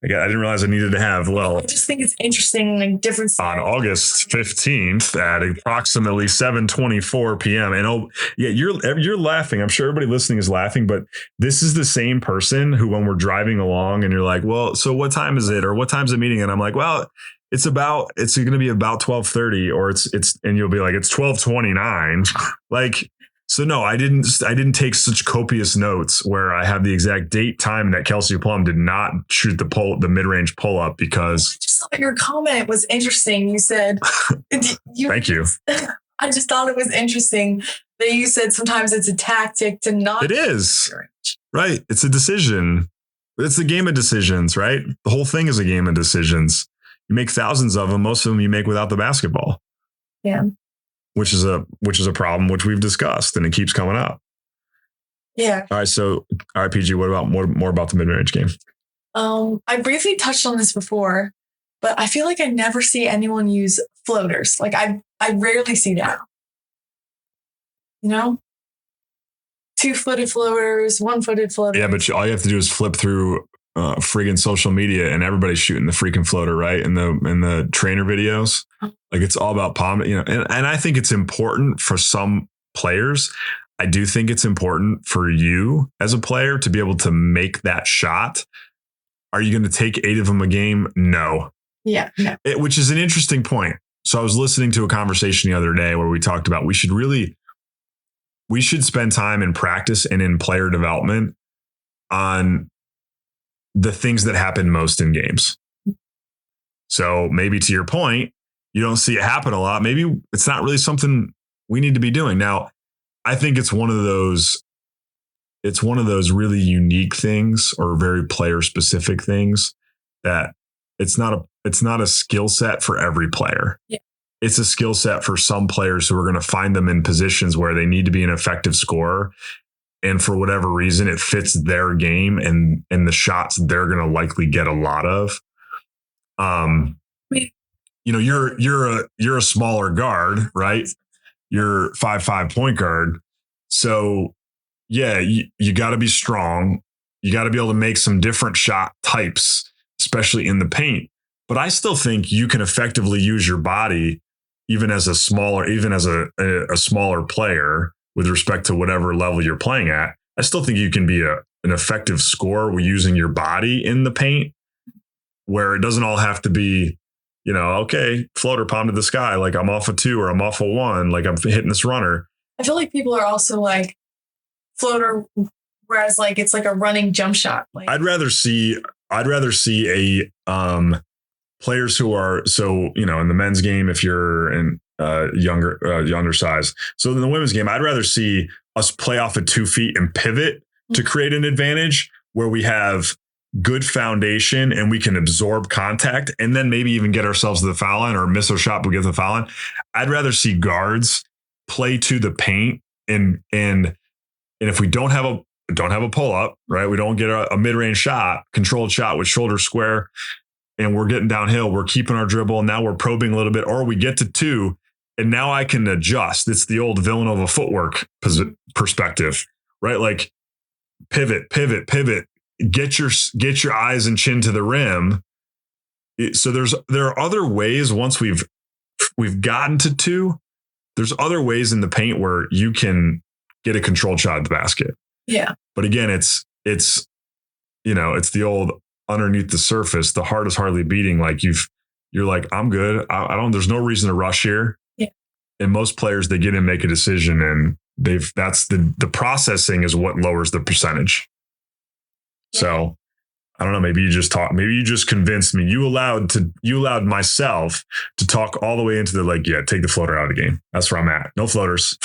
didn't realize I needed to have. Well, I just think it's interesting, different on August 15th at approximately 7:24 p.m. And you're laughing. I'm sure everybody listening is laughing, but this is the same person who, when we're driving along, and you're like, "Well, so what time is it, or what time's the meeting?" And I'm like, "Well, it's going to be about 12:30, or it's," and you'll be like, "It's 12:29." So no, I didn't take such copious notes where I have the exact date, time that Kelsey Plum did not shoot the mid-range pull-up because. I just thought your comment was interesting. You said, Thank you. I just thought it was interesting that you said sometimes it's a tactic to not. It is. Right. It's a decision. It's a game of decisions, right? The whole thing is a game of decisions. You make thousands of them. Most of them you make without the basketball. Yeah. Which is a problem, which we've discussed, and it keeps coming up. Yeah. All right, PG, what about more about the mid-range game? I briefly touched on this before, but I feel like I never see anyone use floaters. I rarely see that. 2-footed floaters, 1-footed floaters. Yeah, but all you have to do is flip through friggin' social media, and everybody's shooting the freaking floater, right? In the trainer videos. It's all about palm, and I think it's important for some players. I do think it's important for you as a player to be able to make that shot. Are you going to take 8 of them a game? No. Yeah. No. Which is an interesting point. So I was listening to a conversation the other day where we talked about we should spend time in practice and in player development on the things that happen most in games. So maybe to your point, you don't see it happen a lot. Maybe it's not really something we need to be doing. Now, I think it's one of those it's one of those really unique things or very player specific things that it's not a skill set for every player. Yeah. It's a skill set for some players who are going to find them in positions where they need to be an effective scorer. And for whatever reason, it fits their game and the shots they're going to likely get a lot of. You know, you're a smaller guard, right? You're 5'5" point guard. So yeah, you got to be strong. You got to be able to make some different shot types, especially in the paint. But I still think you can effectively use your body even as a smaller player with respect to whatever level you're playing at. I still think you can be an effective scorer using your body in the paint, where it doesn't all have to be, you know, okay, floater palm to the sky, like I'm off a 2 or I'm off a 1, like I'm hitting this runner. I feel like people are also like floater, whereas like it's like a running jump shot. Like I'd rather see a players who are, so, you know, in the men's game, if you're in younger size. So in the women's game, I'd rather see us play off of 2 feet and pivot to create an advantage where we have good foundation and we can absorb contact and then maybe even get ourselves to the foul line or miss a shot, but get to the foul line. I'd rather see guards play to the paint and if we don't have a pull up, right? We don't get a mid-range shot, controlled shot with shoulder square, and we're getting downhill. We're keeping our dribble. And now we're probing a little bit, or we get to 2 and now I can adjust. It's the old Villanova footwork perspective, right? Like pivot, get your eyes and chin to the rim. So there are other ways once we've gotten to 2, there's other ways in the paint where you can get a controlled shot at the basket. Yeah. But again, it's you know, it's the old underneath the surface, the heart is hardly beating. Like you're like, I'm good. There's no reason to rush here. Yeah. And most players, they get in and make a decision and that's the processing is what lowers the percentage. Yeah. So I don't know, maybe you just convinced me. You allowed myself to talk all the way into the, like, yeah, take the floater out of the game. That's where I'm at. No floaters.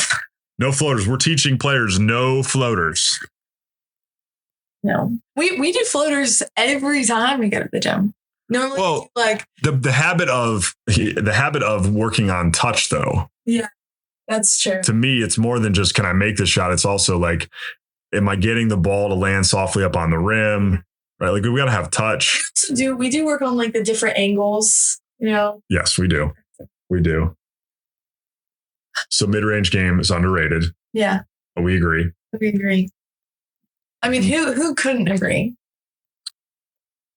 No floaters. We're teaching players no floaters. No, we do floaters every time we go to the gym. Normally, well, like the habit of working on touch, though. Yeah, that's true. To me, it's more than just can I make the shot. It's also like, am I getting the ball to land softly up on the rim? Right, like we got to have touch. We do work on like the different angles. You know. Yes, we do. We do. So mid-range game is underrated. Yeah. We agree. We agree. I mean, who couldn't agree?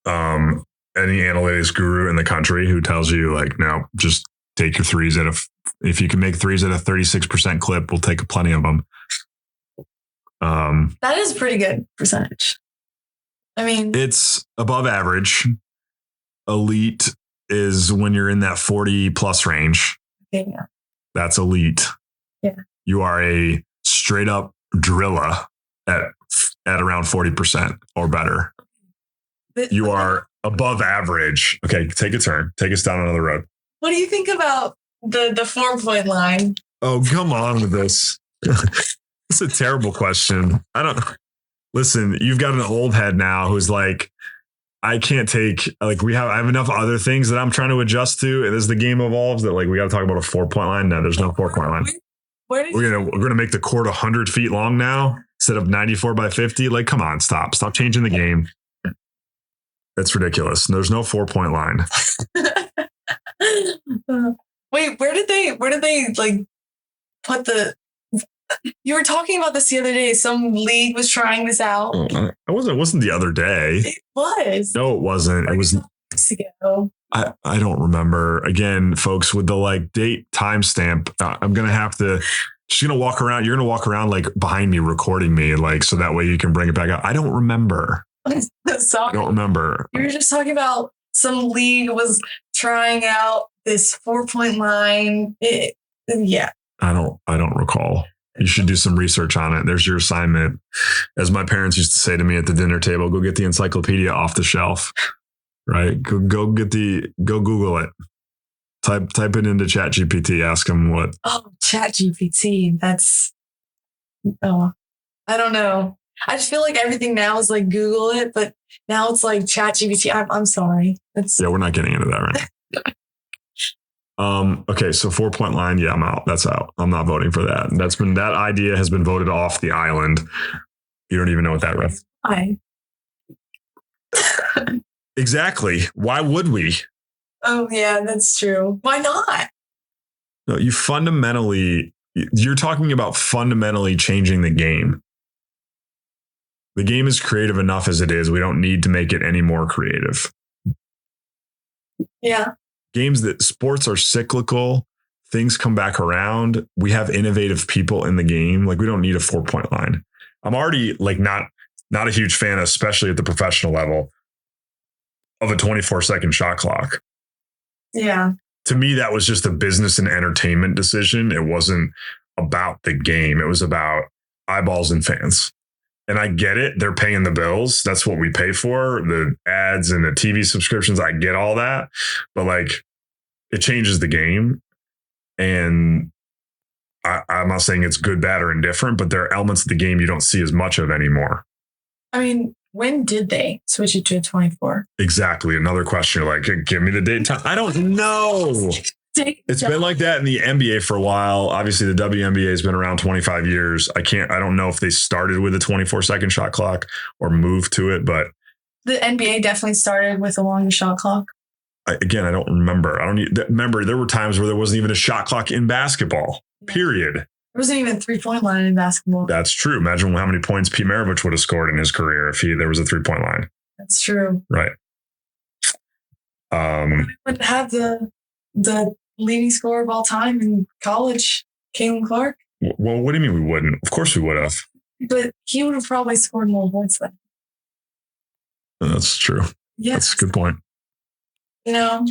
Any analytics guru in the country who tells you like, no, just take your threes if you can make threes at a 36% clip, we'll take plenty of them. That is a pretty good percentage. I mean, it's above average. Elite is when you're in that 40 plus range. Okay, yeah. That's elite. Yeah. You are a straight up driller at around 40% or better. You are above average. Okay, take a turn. Take us down another road. What do you think about the 4-point line? Oh, come on with this. It's a terrible question. Listen, you've got an old head now who's like, I can't take, like I have enough other things that I'm trying to adjust to. And as the game evolves that like, we got to talk about a 4-point line. No, there's no 4-point line. We're going to make the court 100 feet long now instead of 94 by 50. Like, come on, stop changing the game. That's ridiculous. There's no 4-point line. Wait, where did they like put you were talking about this the other day. Some league was trying this out. It wasn't the other day. It was. No, it wasn't. It was weeks ago. I don't remember. Again, folks, with the like date timestamp, I'm going to have to, she's going to walk around. You're going to walk around like behind me, recording me, like, so that way you can bring it back up. I don't remember. Sorry. I don't remember. You were just talking about some league was trying out this 4-point line. Yeah. I don't recall. You should do some research on it. There's your assignment. As my parents used to say to me at the dinner table, go get the encyclopedia off the shelf, right? Go Google it. Type it into ChatGPT. Ask them what. Oh, ChatGPT. I don't know. I just feel like everything now is like Google it, but now it's like ChatGPT. I'm sorry. Yeah, we're not getting into that right now. Okay, so 4-point line. Yeah, I'm out. That's out. I'm not voting for that. That idea has been voted off the island. You don't even know what that ref. Exactly. Why would we? Oh yeah, that's true. Why not? No, you're talking about fundamentally changing the game. The game is creative enough as it is. We don't need to make it any more creative. Yeah. Sports are cyclical. Things come back around. We have innovative people in the game. Like, we don't need a 4-point line. I'm already like not a huge fan, especially at the professional level, of a 24-second shot clock. Yeah. To me, that was just a business and entertainment decision. It wasn't about the game. It was about eyeballs and fans. And I get it. They're paying the bills. That's what we pay for. The ads and the TV subscriptions. I get all that. But like, it changes the game. And I'm not saying it's good, bad, or indifferent, but there are elements of the game you don't see as much of anymore. I mean, when did they switch it to a 24? Exactly. Another question. You're like, give me the date and time. I don't know. It's been like that in the NBA for a while. Obviously, the WNBA has been around 25 years. I don't know if they started with a 24-second shot clock or moved to it, but the NBA definitely started with a longer shot clock. I don't remember. Remember, there were times where there wasn't even a shot clock in basketball, period. There wasn't even a 3-point line in basketball. That's true. Imagine how many points Pete Maravich would have scored in his career if there was a 3-point line. That's true. Right. We would have the leading scorer of all time in college, Caitlin Clark. Well, what do you mean we wouldn't? Of course we would have. But he would have probably scored more points then. That's true. Yeah. That's a good point. I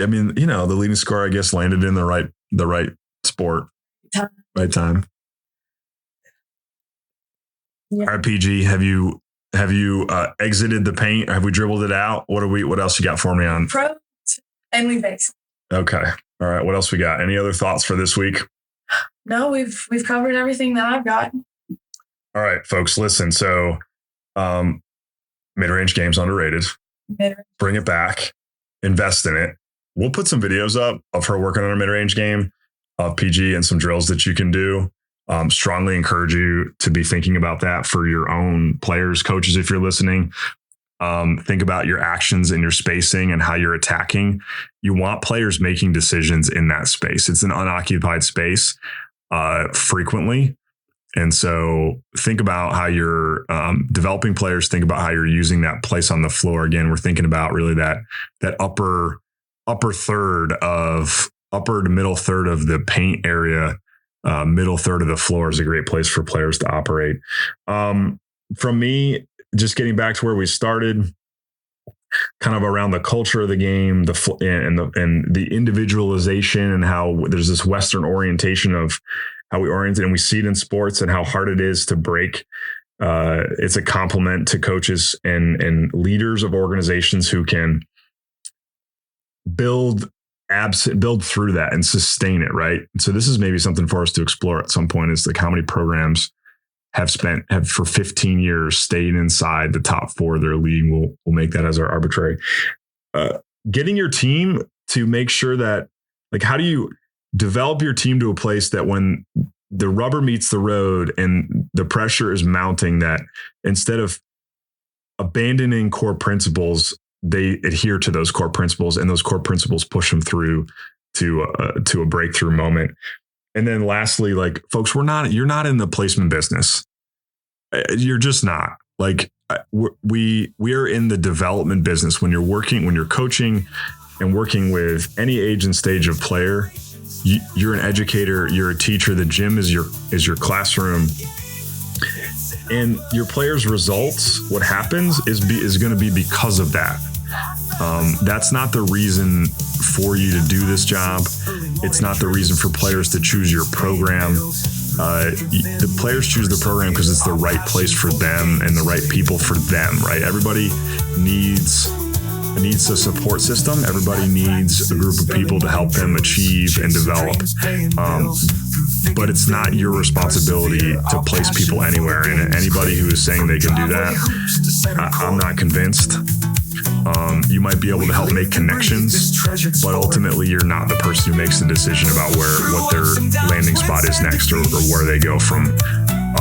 mean, the leading scorer, I guess, landed in the right sport, right time. Yeah. All right, PG, have you exited the paint? Have we dribbled it out? What else you got for me on pro and lead base? Okay. All right. What else we got? Any other thoughts for this week? No, we've covered everything that I've got. All right, folks, listen. So, mid-range games underrated. Bring it back. Invest in it. We'll put some videos up of her working on a mid-range game of PG and some drills that you can do. Strongly encourage you to be thinking about that for your own players, coaches, if you're listening. Think about your actions and your spacing and how you're attacking. You want players making decisions in that space. It's an unoccupied space frequently. And so think about how you're developing players. Think about how you're using that place on the floor. Again, we're thinking about really that upper to middle third of the paint area. Middle third of the floor is a great place for players to operate. From me, just getting back to where we started, kind of around the culture of the game, and the individualization, and how there's this Western orientation of how we orient it, and we see it in sports and how hard it is to break. It's a compliment to coaches and leaders of organizations who can build through that and sustain it. Right. So this is maybe something for us to explore at some point, is like how many programs have for 15 years stayed inside the top 4 of their league. We'll make that as our arbitrary. Getting your team to make sure that, like, how do you develop your team to a place that when the rubber meets the road and the pressure is mounting, that instead of abandoning core principles, they adhere to those core principles, and those core principles push them through to a breakthrough moment. And then lastly, like, folks, you're not in the placement business. You're just not. Like, we are in the development business. When you're coaching and working with any age and stage of player, you're an educator, you're a teacher. The gym is your classroom, and your players' results, what happens is going to be because of that. That's not the reason for you to do this job. It's not the reason for players to choose your program. The players choose the program because it's the right place for them and the right people for them, right? Everybody needs a support system. Everybody needs a group of people to help them achieve and develop. but it's not your responsibility to place people anywhere. And anybody who is saying they can do that, I'm not convinced. You might be able to help make connections, but ultimately you're not the person who makes the decision about what their landing spot is next or where they go from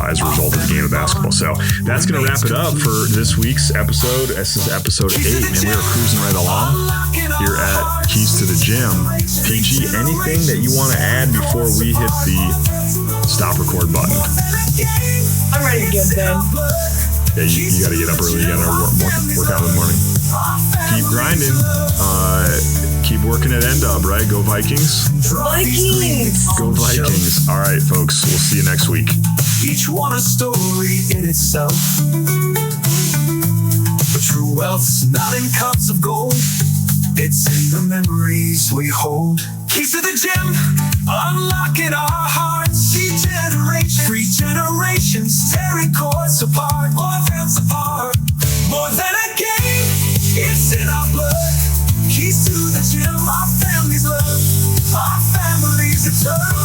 as a result of the game of basketball. So that's going to wrap it up for this week's episode. This is episode 8, and we are cruising right along here at Keys to the Gym. PG, anything that you want to add before we hit the stop record button? I'm ready to get in bed. Yeah, you got to get up early. You got to work out in the morning. Keep grinding. Keep working at N-Dub, right? Go Vikings. Vikings. Go Vikings. All right, folks. We'll see you next week. Each one a story in itself. But true wealth's not in cups of gold. It's in the memories we hold. Keys to the gym, unlocking our hearts. Three generations, tearing cords apart, worlds apart. More than a game, it's in our blood. Keys to the gym, our families love, our families eternal.